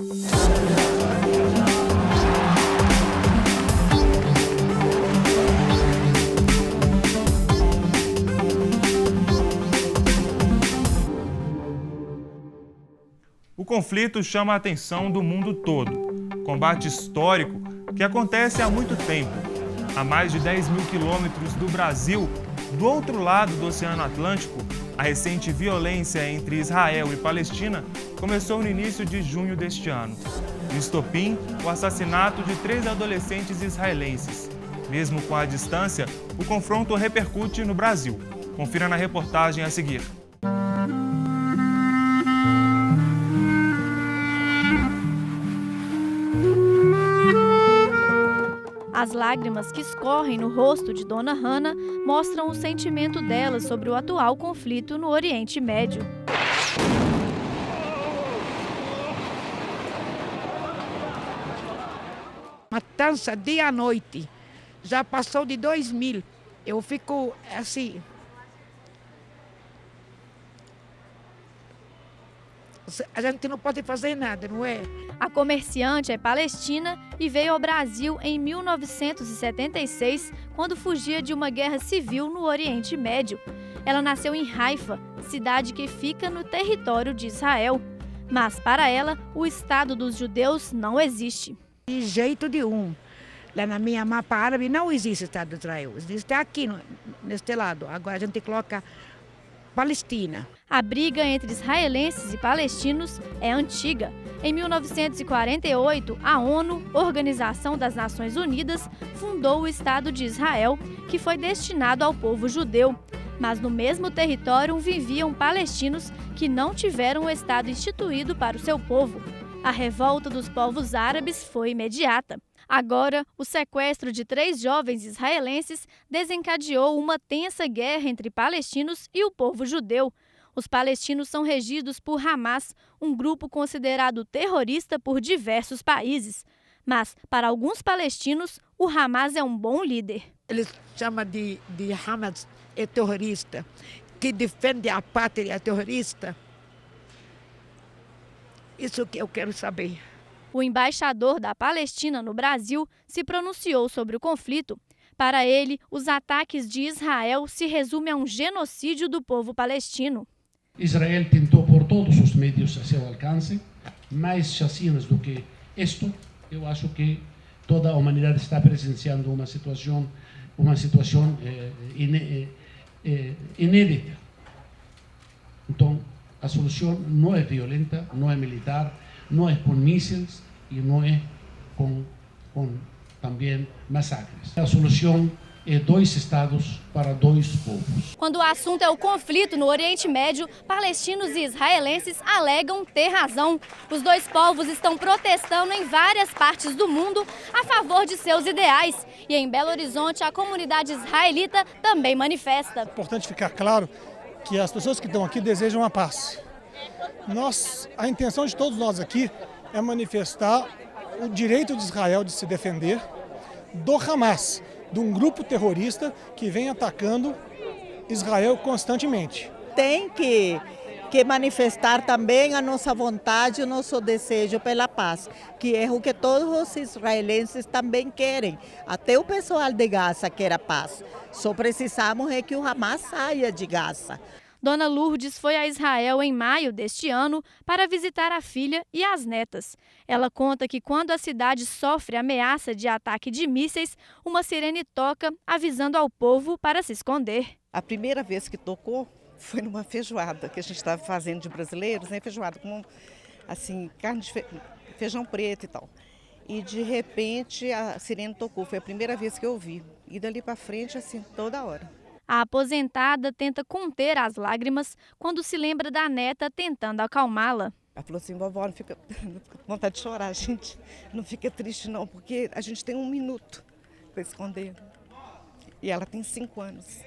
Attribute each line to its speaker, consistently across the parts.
Speaker 1: O conflito chama a atenção do mundo todo. Combate histórico que acontece há muito tempo. A mais de 10 mil quilômetros do Brasil, do outro lado do Oceano Atlântico, a recente violência entre Israel e Palestina começou no início de junho deste ano. No estopim, o assassinato de 3 adolescentes israelenses. Mesmo com a distância, o confronto repercute no Brasil. Confira na reportagem a seguir.
Speaker 2: As lágrimas que escorrem no rosto de Dona Hannah mostram o sentimento dela sobre o atual conflito no Oriente Médio.
Speaker 3: Matança dia à noite. Já passou de 2000. Eu fico assim. A gente não pode fazer nada, não é?
Speaker 2: A comerciante é palestina e veio ao Brasil em 1976, quando fugia de uma guerra civil no Oriente Médio. Ela nasceu em Haifa, cidade que fica no território de Israel. Mas, para ela, o Estado dos judeus não existe.
Speaker 3: De jeito nenhum. Lá na minha mapa árabe não existe Estado de Israel. Existe aqui, neste lado. Agora a gente coloca Palestina.
Speaker 2: A briga entre israelenses e palestinos é antiga. Em 1948, a ONU, Organização das Nações Unidas, fundou o Estado de Israel, que foi destinado ao povo judeu. Mas no mesmo território viviam palestinos que não tiveram o Estado instituído para o seu povo. A revolta dos povos árabes foi imediata. Agora, o sequestro de 3 jovens israelenses desencadeou uma tensa guerra entre palestinos e o povo judeu. Os palestinos são regidos por Hamas, um grupo considerado terrorista por diversos países. Mas, para alguns palestinos, o Hamas é um bom líder.
Speaker 3: Eles chamam de Hamas é terrorista, que defende a pátria terrorista. Isso que eu quero saber.
Speaker 2: O embaixador da Palestina no Brasil se pronunciou sobre o conflito. Para ele, os ataques de Israel se resumem a um genocídio do povo palestino.
Speaker 4: Israel tentou por todos os meios a seu alcance mais chacinas do que isto. Eu acho que toda a humanidade está presenciando uma situação inédita. Então, a solução não é violenta, não é militar, não é com mísseis e não é com também massacres. A solução é 2 estados para 2 povos.
Speaker 2: Quando o assunto é o conflito no Oriente Médio, palestinos e israelenses alegam ter razão. Os 2 povos estão protestando em várias partes do mundo a favor de seus ideais. E em Belo Horizonte, a comunidade israelita também manifesta.
Speaker 5: É importante ficar claro que as pessoas que estão aqui desejam a paz. A intenção de todos nós aqui é manifestar o direito de Israel de se defender do Hamas, de um grupo terrorista que vem atacando Israel constantemente.
Speaker 6: Tem que manifestar também a nossa vontade, o nosso desejo pela paz, que é o que todos os israelenses também querem. Até o pessoal de Gaza quer a paz. Só precisamos é que o Hamas saia de Gaza.
Speaker 2: Dona Lourdes foi a Israel em maio deste ano para visitar a filha e as netas. Ela conta que quando a cidade sofre ameaça de ataque de mísseis, uma sirene toca avisando ao povo para se esconder.
Speaker 7: A primeira vez que tocou foi numa feijoada que a gente estava fazendo de brasileiros, né? Feijoada com assim, carne de feijão preto e tal. E de repente a sirene tocou, foi a primeira vez que eu ouvi. E dali para frente, assim, toda hora.
Speaker 2: A aposentada tenta conter as lágrimas quando se lembra da neta tentando acalmá-la.
Speaker 7: Ela falou assim, vovó, não fica com vontade de chorar, gente. Não fica triste não, porque a gente tem 1 minuto para esconder. E ela tem 5 anos.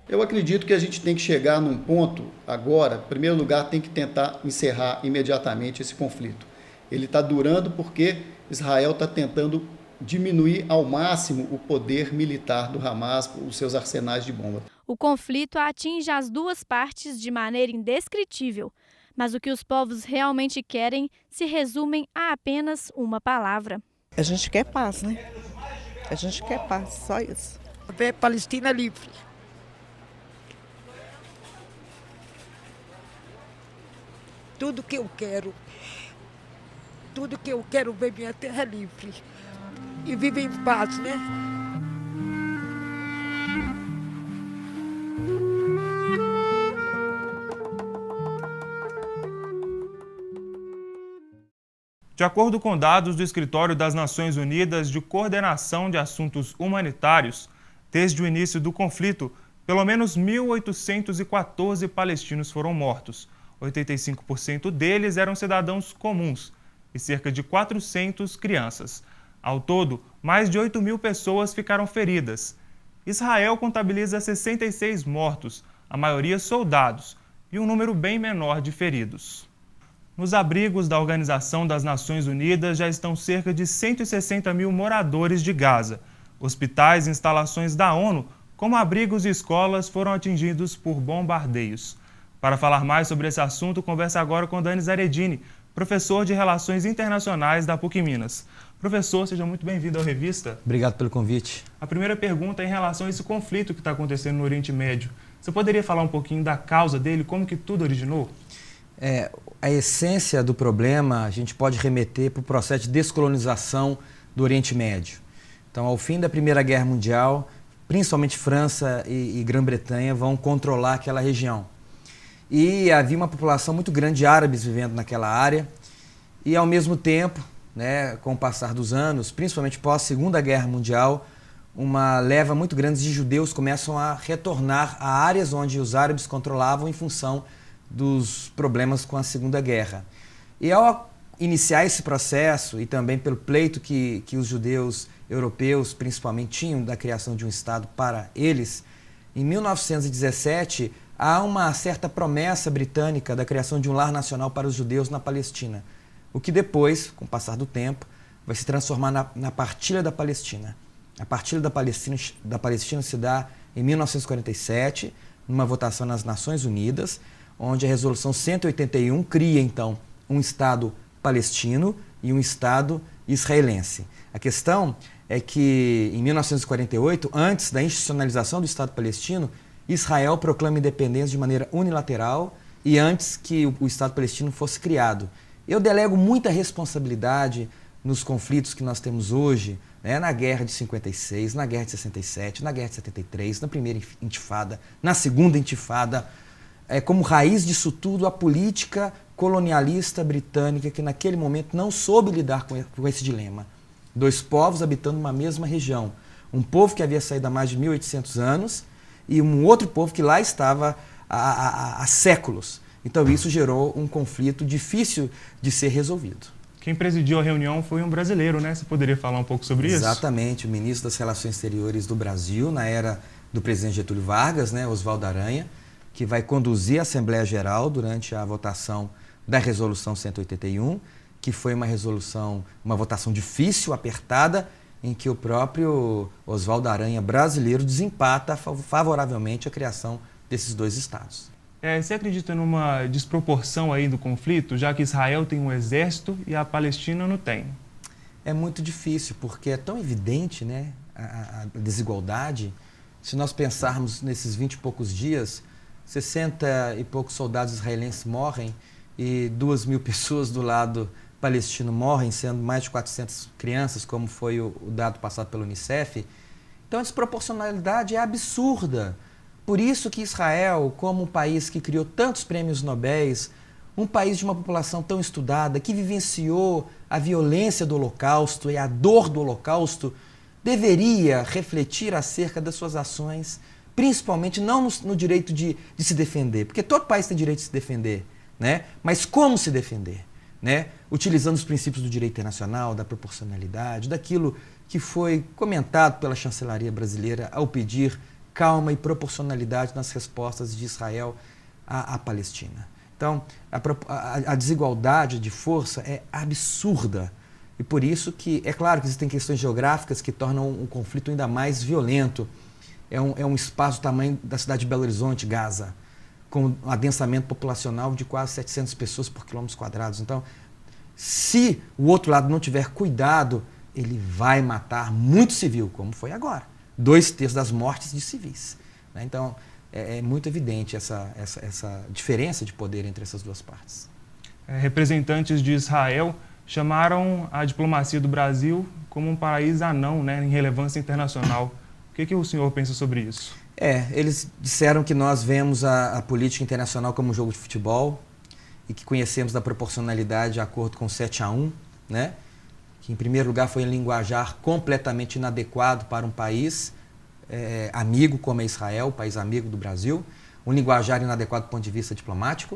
Speaker 8: Eu acredito que a gente tem que chegar num ponto agora, em primeiro lugar, tem que tentar encerrar imediatamente esse conflito. Ele está durando porque Israel está tentando diminuir ao máximo o poder militar do Hamas, os seus arsenais de bomba.
Speaker 2: O conflito atinge as 2 partes de maneira indescritível. Mas o que os povos realmente querem se resumem a apenas uma palavra.
Speaker 7: A gente quer paz, né? A gente quer paz, só isso.
Speaker 3: Ver Palestina livre. Tudo que eu quero ver minha terra livre e viver em paz, né?
Speaker 1: De acordo com dados do Escritório das Nações Unidas de Coordenação de Assuntos Humanitários, desde o início do conflito, pelo menos 1.814 palestinos foram mortos. 85% deles eram cidadãos comuns e cerca de 400 crianças. Ao todo, mais de 8.000 pessoas ficaram feridas. Israel contabiliza 66 mortos, a maioria soldados, e um número bem menor de feridos. Nos abrigos da Organização das Nações Unidas já estão cerca de 160.000 moradores de Gaza. Hospitais e instalações da ONU, como abrigos e escolas, foram atingidos por bombardeios. Para falar mais sobre esse assunto, converso agora com Dani Zaredini, professor de Relações Internacionais da PUC Minas. Professor, seja muito bem-vindo à revista.
Speaker 9: Obrigado pelo convite.
Speaker 1: A primeira pergunta é em relação a esse conflito que está acontecendo no Oriente Médio. Você poderia falar um pouquinho da causa dele, como que tudo originou?
Speaker 9: A essência do problema a gente pode remeter para o processo de descolonização do Oriente Médio. Então, ao fim da Primeira Guerra Mundial, principalmente França e Grã-Bretanha vão controlar aquela região. E havia uma população muito grande de árabes vivendo naquela área e, ao mesmo tempo, né, com o passar dos anos, principalmente pós-Segunda Guerra Mundial, uma leva muito grande de judeus começam a retornar a áreas onde os árabes controlavam em função dos problemas com a Segunda Guerra. E ao iniciar esse processo, e também pelo pleito que os judeus europeus principalmente tinham da criação de um Estado para eles, em 1917 há uma certa promessa britânica da criação de um lar nacional para os judeus na Palestina, o que depois, com o passar do tempo, vai se transformar na Partilha da Palestina. A Partilha da Palestina se dá em 1947, numa votação nas Nações Unidas, onde a Resolução 181 cria, então, um Estado palestino e um Estado israelense. A questão é que, em 1948, antes da institucionalização do Estado palestino, Israel proclama independência de maneira unilateral e antes que o Estado palestino fosse criado. Eu delego muita responsabilidade nos conflitos que nós temos hoje, né, na Guerra de 56, na Guerra de 67, na Guerra de 73, na Primeira Intifada, na Segunda Intifada, como raiz disso tudo a política colonialista britânica que naquele momento não soube lidar com esse dilema. Dois povos habitando uma mesma região. Um povo que havia saído há mais de 1.800 anos e um outro povo que lá estava há séculos. Então isso gerou um conflito difícil de ser resolvido.
Speaker 1: Quem presidiu a reunião foi um brasileiro, né? Você poderia falar um pouco sobre isso?
Speaker 9: Exatamente, o ministro das Relações Exteriores do Brasil, na era do presidente Getúlio Vargas, né, Oswaldo Aranha, que vai conduzir a Assembleia Geral durante a votação da Resolução 181, que foi uma votação difícil, apertada, em que o próprio Oswaldo Aranha brasileiro desempata favoravelmente a criação desses dois estados.
Speaker 1: Você acredita numa desproporção aí do conflito, já que Israel tem um exército e a Palestina não tem?
Speaker 9: É muito difícil, porque é tão evidente, né, a desigualdade. Se nós pensarmos nesses 20 e poucos dias, 60 e poucos soldados israelenses morrem e 2.000 pessoas do lado palestino morrem, sendo mais de 400 crianças, como foi o dado passado pelo Unicef. Então a desproporcionalidade é absurda. Por isso que Israel, como um país que criou tantos prêmios Nobel, um país de uma população tão estudada, que vivenciou a violência do Holocausto e a dor do Holocausto, deveria refletir acerca das suas ações, principalmente não no direito de se defender, porque todo país tem direito de se defender, né? Mas como se defender? Né? Utilizando os princípios do direito internacional, da proporcionalidade, daquilo que foi comentado pela chancelaria brasileira ao pedir calma e proporcionalidade nas respostas de Israel à Palestina. Então, a desigualdade de força é absurda. E por isso que, é claro que existem questões geográficas que tornam o conflito ainda mais violento. É um espaço do tamanho da cidade de Belo Horizonte, Gaza, com um adensamento populacional de quase 700 pessoas por quilômetros quadrados. Então, se o outro lado não tiver cuidado, ele vai matar muito civil, como foi agora. 2/3 das mortes de civis. Né? Então, é muito evidente essa diferença de poder entre essas duas partes.
Speaker 1: Representantes de Israel chamaram a diplomacia do Brasil como um país anão, né, em relevância internacional. O que o senhor pensa sobre isso?
Speaker 9: Eles disseram que nós vemos a política internacional como um jogo de futebol e que conhecemos da proporcionalidade de acordo com 7-1, né? Que em primeiro lugar foi um linguajar completamente inadequado para um país amigo como é Israel, país amigo do Brasil, um linguajar inadequado do ponto de vista diplomático.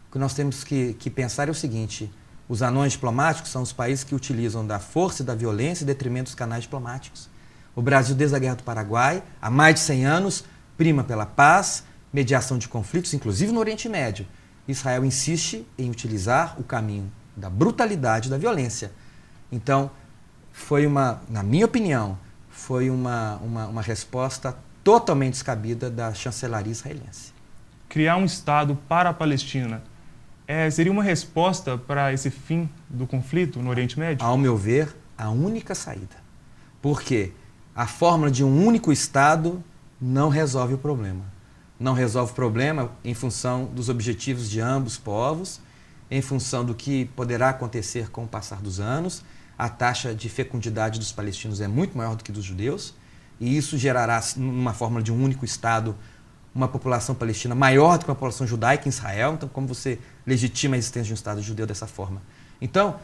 Speaker 9: O que nós temos que pensar é o seguinte: os anões diplomáticos são os países que utilizam da força e da violência em detrimento dos canais diplomáticos. O Brasil, desde a Guerra do Paraguai, há mais de 100 anos, prima pela paz, mediação de conflitos, inclusive no Oriente Médio. Israel insiste em utilizar o caminho da brutalidade e da violência. Então, na minha opinião, foi uma resposta totalmente descabida da chancelaria israelense.
Speaker 1: Criar um Estado para a Palestina seria uma resposta para esse fim do conflito no Oriente Médio?
Speaker 9: Ao meu ver, a única saída. Por quê? A fórmula de um único Estado não resolve o problema. Não resolve o problema em função dos objetivos de ambos os povos, em função do que poderá acontecer com o passar dos anos. A taxa de fecundidade dos palestinos é muito maior do que dos judeus, e isso gerará, numa fórmula de um único Estado, uma população palestina maior do que a população judaica em Israel. Então, como você legitima a existência de um Estado judeu dessa forma? Então,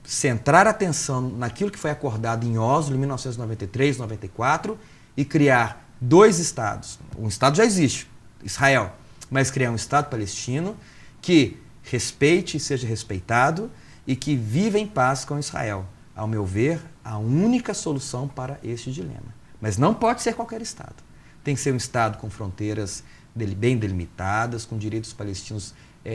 Speaker 9: centrar a atenção naquilo que foi acordado em Oslo, em 1993, 94, e criar 2 Estados. Um Estado já existe, Israel, mas criar um Estado palestino que respeite e seja respeitado e que viva em paz com Israel. Ao meu ver, a única solução para este dilema. Mas não pode ser qualquer Estado. Tem que ser um Estado com fronteiras bem delimitadas, com direitos palestinos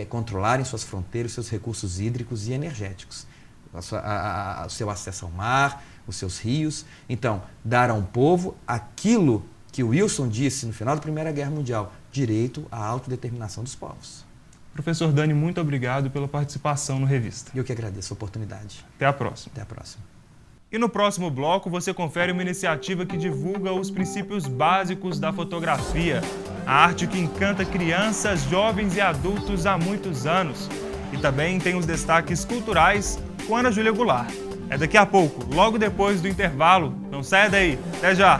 Speaker 9: controlarem suas fronteiras, seus recursos hídricos e energéticos, o seu acesso ao mar, os seus rios. Então, dar a um povo aquilo que Wilson disse no final da Primeira Guerra Mundial: direito à autodeterminação dos povos.
Speaker 1: Professor Dani, muito obrigado pela participação no Revista.
Speaker 9: Eu que agradeço a oportunidade.
Speaker 1: Até a próxima.
Speaker 9: Até a próxima.
Speaker 1: E no próximo bloco você confere uma iniciativa que divulga os princípios básicos da fotografia, a arte que encanta crianças, jovens e adultos há muitos anos. E também tem os destaques culturais com Ana Júlia Goulart. É daqui a pouco, logo depois do intervalo. Não saia daí. Até já!